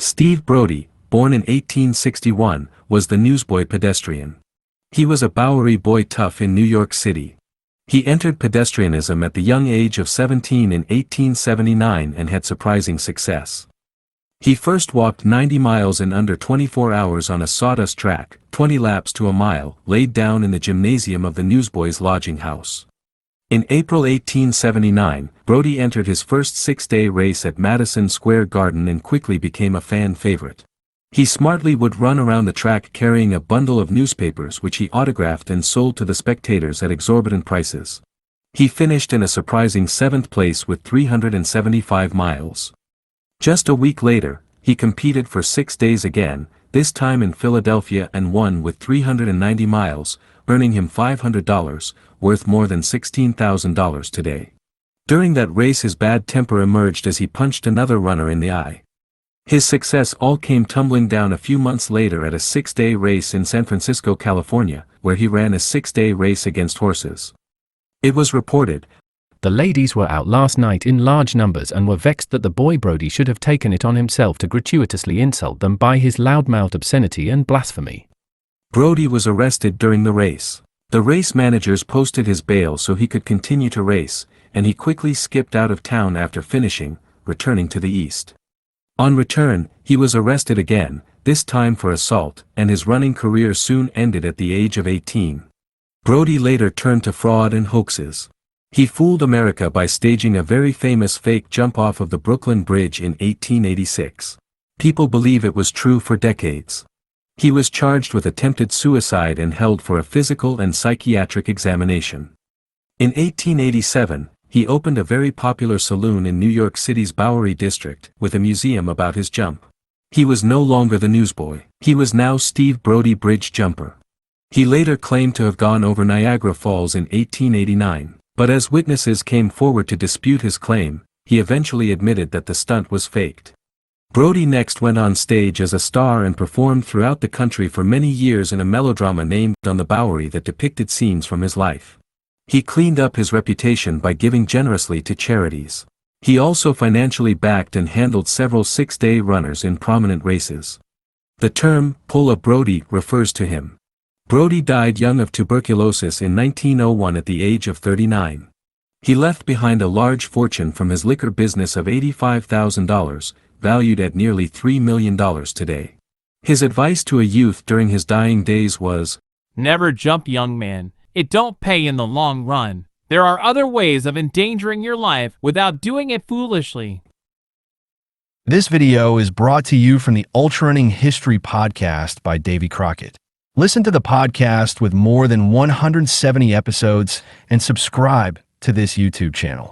Steve Brodie, born in 1861, was the Newsboy Pedestrian. He was a Bowery boy tough in New York City. He entered pedestrianism at the young age of 17 in 1879 and had surprising success. He first walked 90 miles in under 24 hours on a sawdust track, 20 laps to a mile, laid down in the gymnasium of the Newsboys' lodging house. In April 1879, Brodie entered his first six-day race at Madison Square Garden and quickly became a fan favorite. He smartly would run around the track carrying a bundle of newspapers which he autographed and sold to the spectators at exorbitant prices. He finished in a surprising 7th place with 375 miles. Just a week later, he competed for 6 days again, this time in Philadelphia, and won with 390 miles, earning him $500, worth more than $16,000 today. During that race his bad temper emerged as he punched another runner in the eye. His success all came tumbling down a few months later at a 6-day race in San Francisco, California, where he ran a 6-day race against horses. It was reported, "The ladies were out last night in large numbers and were vexed that the boy Brodie should have taken it on himself to gratuitously insult them by his loudmouthed obscenity and blasphemy." Brodie was arrested during the race. The race managers posted his bail so he could continue to race, and he quickly skipped out of town after finishing, returning to the east. On return, he was arrested again, this time for assault, and his running career soon ended at the age of 18. Brodie later turned to fraud and hoaxes. He fooled America by staging a very famous fake jump off of the Brooklyn Bridge in 1886. People believe it was true for decades. He was charged with attempted suicide and held for a physical and psychiatric examination. In 1887, he opened a very popular saloon in New York City's Bowery district, with a museum about his jump. He was no longer the newsboy. He was now Steve Brodie Bridge Jumper. He later claimed to have gone over Niagara Falls in 1889, but as witnesses came forward to dispute his claim, he eventually admitted that the stunt was faked. Brodie next went on stage as a star and performed throughout the country for many years in a melodrama named On the Bowery that depicted scenes from his life. He cleaned up his reputation by giving generously to charities. He also financially backed and handled several 6-day runners in prominent races. The term, "pull a Brodie," refers to him. Brodie died young of tuberculosis in 1901 at the age of 39. He left behind a large fortune from his liquor business of $85,000, valued at nearly $3 million today. His advice to a youth during his dying days was, "Never jump, young man. It don't pay in the long run. There are other ways of endangering your life without doing it foolishly." This video is brought to you from the Ultrarunning History Podcast by Davy Crockett. Listen to the podcast with more than 170 episodes and subscribe to this YouTube channel.